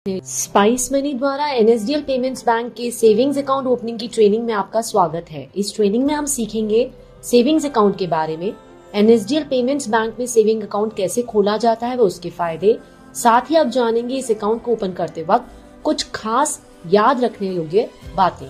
Spice money द्वारा NSDL payments bank के savings account opening की ट्रेनिंग में आपका स्वागत है। इस ट्रेनिंग में हम सीखेंगे सेविंग्स अकाउंट के बारे में, एनएसडीएल पेमेंट्स बैंक में सेविंग अकाउंट कैसे खोला जाता है व उसके फायदे। साथ ही आप जानेंगे इस अकाउंट को ओपन करते वक्त कुछ खास याद रखने योग्य बातें।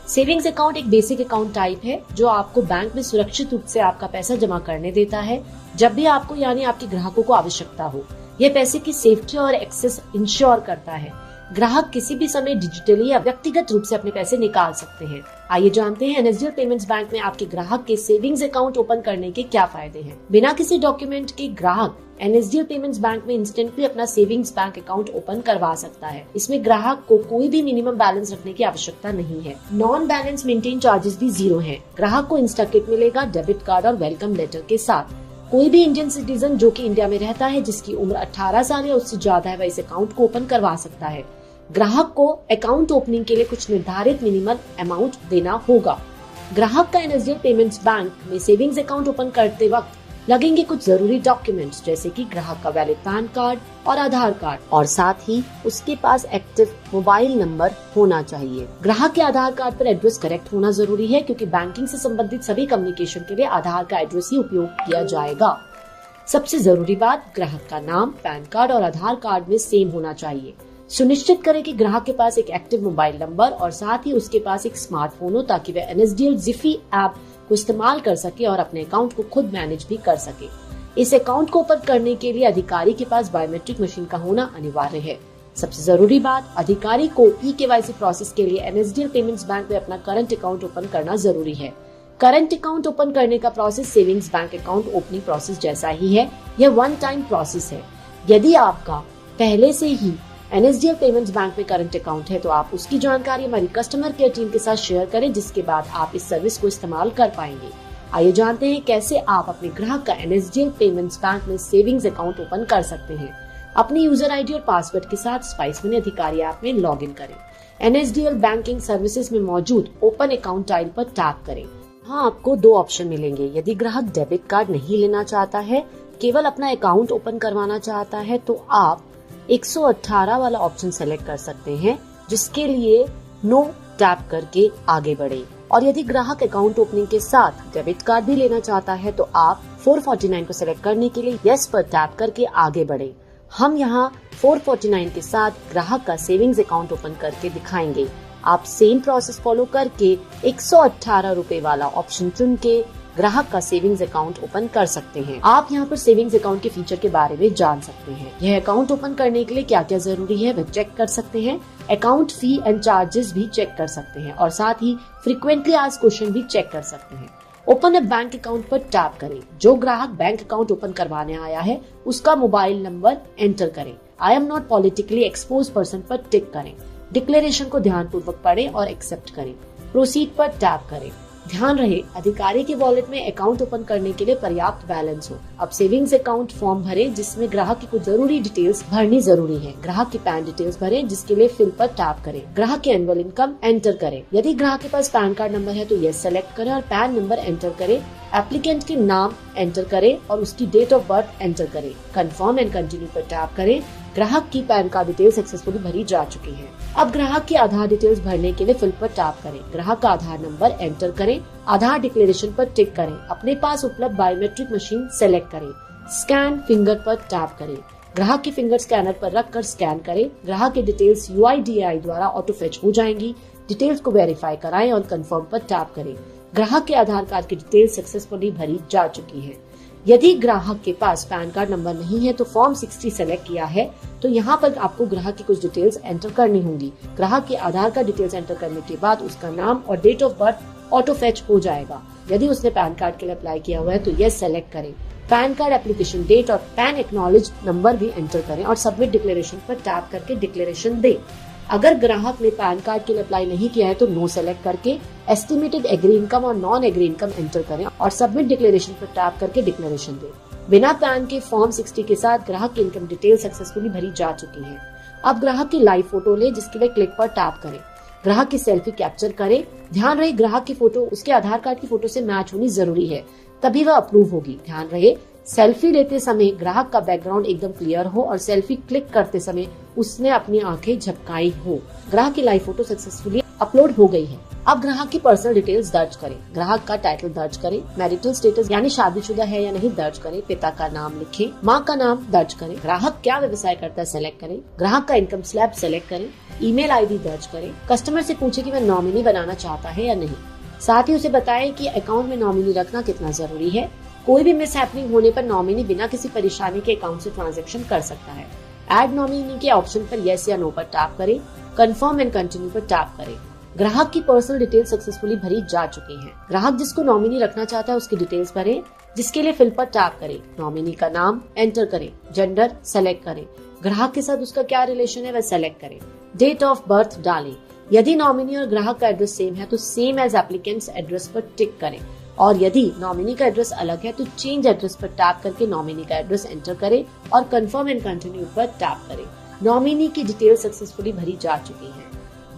सेविंग्स अकाउंट एक बेसिक अकाउंट टाइप है जो आपको बैंक में सुरक्षित रूप से आपका पैसा जमा करने देता है जब भी आपको यानी आपके ग्राहकों को आवश्यकता हो। यह पैसे की सेफ्टी और एक्सेस इंश्योर करता है। ग्राहक किसी भी समय डिजिटली या व्यक्तिगत रूप से अपने पैसे निकाल सकते हैं। आइए जानते हैं एनएसडीएल पेमेंट्स बैंक में आपके ग्राहक के सेविंग्स अकाउंट ओपन करने के क्या फायदे हैं। बिना किसी डॉक्यूमेंट के ग्राहक एनएसडीएल पेमेंट्स बैंक में इंस्टेंटली अपना सेविंग्स बैंक अकाउंट ओपन करवा सकता है। इसमें ग्राहक को कोई भी मिनिमम बैलेंस रखने की आवश्यकता नहीं है। नॉन बैलेंस मेंटेन चार्जेस भी 0 हैं। ग्राहक को इंस्टा किट मिलेगा डेबिट कार्ड और वेलकम लेटर के साथ। कोई भी इंडियन सिटीजन जो कि इंडिया में रहता है जिसकी उम्र 18 साल या उससे ज्यादा है वह इस अकाउंट को ओपन करवा सकता है। ग्राहक को अकाउंट ओपनिंग के लिए कुछ निर्धारित मिनिमम अमाउंट देना होगा। ग्राहक का एनएसडीएल पेमेंट्स बैंक में सेविंग्स अकाउंट ओपन करते वक्त लगेंगे कुछ जरूरी डॉक्यूमेंट्स जैसे कि ग्राहक का वैलिड पैन कार्ड और आधार कार्ड और साथ ही उसके पास एक्टिव मोबाइल नंबर होना चाहिए। ग्राहक के आधार कार्ड पर एड्रेस करेक्ट होना जरूरी है क्योंकि बैंकिंग से संबंधित सभी कम्युनिकेशन के लिए आधार का एड्रेस ही उपयोग किया जाएगा। सबसे जरूरी बात, ग्राहक का नाम पैन कार्ड और आधार कार्ड में सेम होना चाहिए। सुनिश्चित करें कि ग्राहक के पास एक एक्टिव मोबाइल नंबर और साथ ही उसके पास एक स्मार्टफोन हो ताकि वह एनएसडीएल जिफी ऐप को इस्तेमाल कर सके और अपने अकाउंट को खुद मैनेज भी कर सके। इस अकाउंट को ओपन करने के लिए अधिकारी के पास बायोमेट्रिक मशीन का होना अनिवार्य है। सबसे जरूरी बात, अधिकारी को ई-केवाईसी प्रोसेस के लिए एनएसडीएल पेमेंट्स बैंक में अपना करंट अकाउंट ओपन करना जरूरी है। करंट अकाउंट ओपन करने का process savings bank account opening process जैसा ही है। यह वन टाइम प्रोसेस है। यदि आपका पहले से ही एनएसडीएल पेमेंट्स बैंक में करंट अकाउंट है तो आप उसकी जानकारी हमारी कस्टमर केयर टीम के साथ शेयर करें जिसके बाद आप इस सर्विस को इस्तेमाल कर पाएंगे। आइए जानते हैं कैसे आप अपने ग्राहक का एनएसडीएल पेमेंट्स बैंक में सेविंग्स अकाउंट ओपन कर सकते हैं। अपनी यूजर आईडी और पासवर्ड के साथ स्पाइस मनी अधिकारी ऐप में लॉग इन करें। एनएसडीएल बैंकिंग सर्विसेज में मौजूद ओपन अकाउंट टाइल पर टैप करें। हाँ, आपको 2 ऑप्शन मिलेंगे। यदि ग्राहक डेबिट कार्ड नहीं लेना चाहता है, केवल अपना अकाउंट ओपन करवाना चाहता है तो आप 118 वाला ऑप्शन सेलेक्ट कर सकते हैं जिसके लिए नो टैप करके आगे बढ़े। और यदि ग्राहक अकाउंट ओपनिंग के साथ डेबिट कार्ड भी लेना चाहता है तो आप 449 को सिलेक्ट करने के लिए यस पर टैप करके आगे बढ़े। हम यहाँ 449 के साथ ग्राहक का सेविंग्स अकाउंट ओपन करके दिखाएंगे। आप सेम प्रोसेस फॉलो करके 118 रुपए वाला ऑप्शन चुन के ग्राहक का सेविंग्स अकाउंट ओपन कर सकते हैं। आप यहाँ पर सेविंग्स अकाउंट के फीचर के बारे में जान सकते हैं। यह अकाउंट ओपन करने के लिए क्या क्या जरूरी है वह चेक कर सकते हैं। अकाउंट फी एंड चार्जेस भी चेक कर सकते हैं और साथ ही फ्रीक्वेंटली आस्क्ड क्वेश्चन भी चेक कर सकते हैं। ओपन अ बैंक अकाउंट पर टैप करें। जो ग्राहक बैंक अकाउंट ओपन करवाने आया है उसका मोबाइल नंबर एंटर करें। I am not politically expose person पर टिक करें। डिक्लेरेशन को ध्यानपूर्वक पढ़ें और एक्सेप्ट करें। प्रोसीड पर टैप करें। ध्यान रहे, अधिकारी के वॉलेट में अकाउंट ओपन करने के लिए पर्याप्त बैलेंस हो। अब सेविंग्स अकाउंट फॉर्म भरें जिसमें ग्राहक की कुछ जरूरी डिटेल्स भरनी जरूरी है। ग्राहक की पैन डिटेल्स भरें जिसके लिए फिल पर टैप करें। ग्राहक की एनुअल इनकम एंटर करें। यदि ग्राहक के पास पैन कार्ड नंबर है तो यस सेलेक्ट करें और पैन नंबर एंटर करें। एप्लीकेंट के नाम एंटर करें और उसकी डेट ऑफ बर्थ एंटर करें। कंफर्म एंड कंटिन्यू पर टैप करें। ग्राहक की पैन कार्ड डिटेल सक्सेसफुली भरी जा चुकी है। अब ग्राहक की आधार डिटेल्स भरने के लिए फिल पर टैप करें। ग्राहक का आधार नंबर एंटर करें। आधार डिक्लेरेशन पर टिक करें। अपने पास उपलब्ध बायोमेट्रिक मशीन सेलेक्ट करें। स्कैन फिंगर पर टैप करें। ग्राहक की फिंगर स्कैनर पर रखकर स्कैन करें। ग्राहक की डिटेल्स यूआईडीएआई द्वारा ऑटो फेच हो जाएंगी। डिटेल्स को वेरीफाई कराएं और कंफर्म पर टैप करें। ग्राहक के आधार कार्ड की डिटेल्स सक्सेसफुली भरी जा चुकी है। यदि ग्राहक के पास पैन कार्ड नंबर नहीं है तो फॉर्म 60 सेलेक्ट किया है तो यहाँ पर आपको ग्राहक की कुछ डिटेल्स एंटर करनी होंगी। ग्राहक के आधार कार्ड डिटेल्स एंटर करने के बाद उसका नाम और date of birth auto fetch हो जाएगा। यदि उसने पैन कार्ड के लिए अप्लाई किया हुआ है तो यस सेलेक्ट करें। पैन कार्ड एप्लीकेशन डेट और पैन एक्नॉलेज नंबर भी एंटर करें और सबमिट डिक्लेरेशन पर टैप करके डिक्लेरेशन दें। अगर ग्राहक ने पैन कार्ड के लिए अप्लाई नहीं किया है तो नो सेलेक्ट करके एस्टिमेटेड एग्री इनकम और नॉन एग्री इनकम एंटर करें और सबमिट डिक्लेरेशन पर टैप करके डिक्लेरेशन दें। बिना पैन के फॉर्म 60 के साथ ग्राहक की इनकम डिटेल सक्सेसफुली भरी जा चुकी है। अब ग्राहक की लाइव फोटो ले जिसके लिए क्लिक पर टैप करें। ग्राहक की सेल्फी कैप्चर करें। ध्यान रहे, ग्राहक की फोटो उसके आधार कार्ड की फोटो से मैच होनी जरूरी है तभी वह अप्रूव होगी। ध्यान रहे, सेल्फी लेते समय ग्राहक का बैकग्राउंड एकदम क्लियर हो और सेल्फी क्लिक करते समय उसने अपनी आंखें झपकाई हो। ग्राहक की लाइव फोटो सक्सेसफुली अपलोड हो गई है। अब ग्राहक की पर्सनल डिटेल्स दर्ज करें। ग्राहक का टाइटल दर्ज करें, मैरिटल स्टेटस यानी शादीशुदा है या नहीं दर्ज करें, पिता का नाम लिखें, माँ का नाम दर्ज करें, ग्राहक क्या व्यवसाय करता है सेलेक्ट करें, ग्राहक का इनकम स्लैब सेलेक्ट करें, ईमेल आईडी दर्ज करें। कस्टमर से पूछे कि वह नॉमिनी बनाना चाहता है या नहीं। साथ ही उसे बताएं कि अकाउंट में नॉमिनी रखना कितना जरूरी है। कोई भी मिस हैपनिंग होने पर नॉमिनी बिना किसी परेशानी के अकाउंट से ट्रांजैक्शन कर सकता है। ऐड नॉमिनी के ऑप्शन पर यस या नो पर टैप करें, कंफर्म एंड कंटिन्यू पर टैप करें। ग्राहक की पर्सनल डिटेल्स सक्सेसफुली भरी जा चुकी हैं। ग्राहक जिसको नॉमिनी रखना चाहता है उसकी डिटेल्स भरें, जिसके लिए फिल पर टैप करें। नॉमिनी का नाम एंटर करें, जेंडर सेलेक्ट करें, ग्राहक के साथ उसका क्या रिलेशन है वह सेलेक्ट करें, डेट ऑफ बर्थ डालें। यदि नॉमिनी और ग्राहक का एड्रेस सेम है तो सेम एज एप्लीकेंट्स एड्रेस पर टिक करें, और यदि नॉमिनी का एड्रेस अलग है तो चेंज एड्रेस पर टैप करके नॉमिनी का एड्रेस एंटर करें और कंफर्म एंड कंटिन्यू पर टैप करें। नॉमिनी की डिटेल सक्सेसफुली भरी जा चुकी है।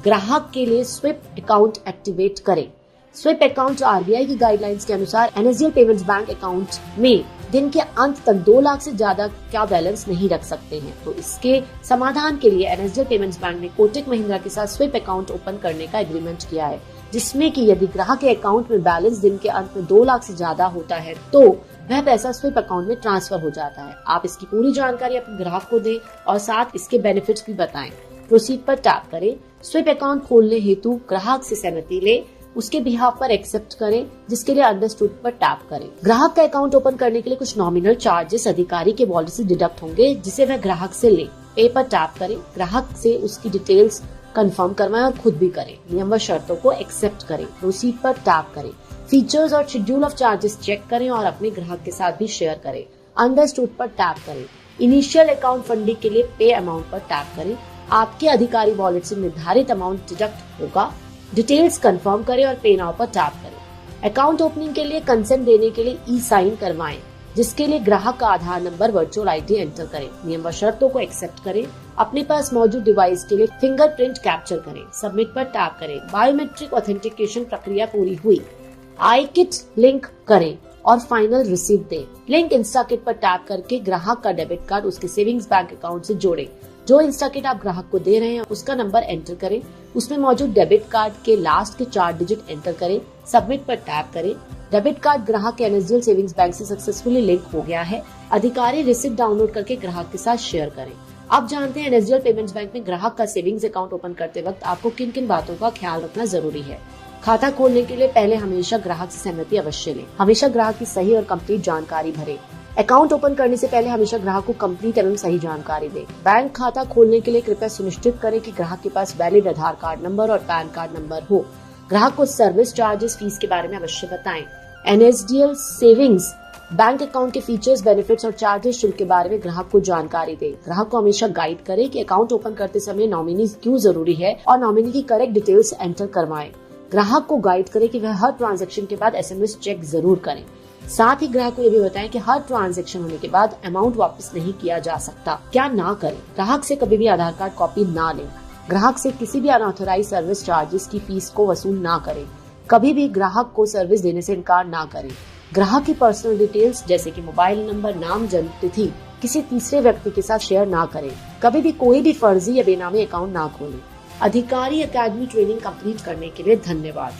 ग्राहक के लिए स्विप अकाउंट एक्टिवेट करें। स्विप अकाउंट आरबीआई की गाइडलाइंस के अनुसार एनएसडीएल पेमेंट्स बैंक अकाउंट में दिन के अंत तक 2 लाख से ज्यादा का बैलेंस नहीं रख सकते हैं। तो इसके समाधान के लिए एनएसडीएल पेमेंट्स बैंक ने कोटक महिंद्रा के साथ स्विप अकाउंट ओपन करने का एग्रीमेंट किया है, जिसमें कि यदि ग्राहक के अकाउंट में बैलेंस दिन के अंत में 2 लाख से ज्यादा होता है तो वह पैसा स्विप अकाउंट में ट्रांसफर हो जाता है। आप इसकी पूरी जानकारी अपने ग्राहक को दें और साथ इसके बेनिफिट्स भी बताएं। प्रोसीड पर टैप करें। स्विप अकाउंट खोलने हेतु ग्राहक से सहमति ले, उसके बिहाफ पर एक्सेप्ट करें, जिसके लिए अंडरस्टूड पर टैप करें। ग्राहक का अकाउंट ओपन करने के लिए कुछ नॉमिनल चार्जेस अधिकारी के वॉलेट से डिडक्ट होंगे, जिसे वह ग्राहक से ले। पे पर टैप करें, ग्राहक से उसकी डिटेल्स कंफर्म करवाएं और खुद भी करें। नियम व शर्तों को एक्सेप्ट करें। प्रोसीड पर टैप करें। फीचर्स और शेड्यूल ऑफ चार्जेस चेक करें और अपने ग्राहक के साथ भी शेयर करें। अंडरस्टूड पर टैप करें। इनिशियल अकाउंट फंडिंग के लिए पे अमाउंट पर टैप करें। आपके अधिकारी वॉलेट से निर्धारित अमाउंट डिडक्ट होगा। डिटेल्स कंफर्म करें और पे नाउ पर टैप करें। अकाउंट ओपनिंग के लिए कंसेंट देने के लिए ई साइन करवाएं, जिसके लिए ग्राहक का आधार नंबर, वर्चुअल आईडी एंटर करें। नियम व शर्तों को एक्सेप्ट करें। अपने पास मौजूद डिवाइस के लिए फिंगरप्रिंट कैप्चर करें। सबमिट पर टैप करें। बायोमेट्रिक ऑथेंटिकेशन प्रक्रिया पूरी हुई। आई किट लिंक करें और फाइनल रिसीव दें। लिंक इंस्टाकिट पर टैप करके ग्राहक का डेबिट कार्ड उसके सेविंग्स बैंक अकाउंट से जोड़ें। जो इंस्टाकिट आप ग्राहक को दे रहे हैं उसका नंबर एंटर करें। उसमें मौजूद डेबिट कार्ड के लास्ट के 4 डिजिट एंटर करें। सबमिट पर टैप करें। डेबिट कार्ड ग्राहक के एनएसडीएल सेविंग्स बैंक से सक्सेसफुली लिंक हो गया है। अधिकारी रिसिप्ट डाउनलोड करके ग्राहक के साथ शेयर करें। अब जानते हैं एनएसडीएल पेमेंट्स बैंक में ग्राहक का सेविंग्स अकाउंट ओपन करते वक्त आपको किन किन बातों का ख्याल रखना जरूरी है। खाता खोलने के लिए पहले हमेशा ग्राहक से सहमति अवश्य लें। हमेशा ग्राहक की सही और कंप्लीट जानकारी भरें। अकाउंट ओपन करने से पहले हमेशा ग्राहक को कंप्लीट एवं सही जानकारी दें। बैंक खाता खोलने के लिए कृपया सुनिश्चित करें कि ग्राहक के पास वैलिड आधार कार्ड नंबर और पैन कार्ड नंबर हो। ग्राहक को सर्विस चार्जेस फीस के बारे में अवश्य बताएं। एनएसडीएल सेविंग्स बैंक अकाउंट के फीचर्स, बेनिफिट्स और चार्जेस शुल्क के बारे में ग्राहक को जानकारी दें। ग्राहक को हमेशा गाइड करें कि अकाउंट ओपन करते समय नॉमिनी क्यों जरूरी है और नॉमिनी की करेक्ट डिटेल्स एंटर करवाएं। ग्राहक को गाइड करें कि वह हर ट्रांजैक्शन के बाद एसएमएस चेक जरूर करें। साथ ही ग्राहक को यह भी बताएं कि हर ट्रांजैक्शन होने के बाद अमाउंट वापस नहीं किया जा सकता। क्या ना करें? ग्राहक से कभी भी आधार कार्ड कॉपी ना लें। ग्राहक से किसी भी अनऑथराइज सर्विस चार्जेस की फीस को वसूल ना करें। कभी भी ग्राहक को सर्विस देने से इनकार ना करें। ग्राहक की पर्सनल डिटेल्स जैसे कि मोबाइल नंबर, नाम, जन्म तिथि किसी तीसरे व्यक्ति के साथ शेयर ना करें। कभी भी कोई भी फर्जी या बेनामी अकाउंट ना खोलें। अधिकारी अकेडमी ट्रेनिंग कंप्लीट करने के लिए धन्यवाद।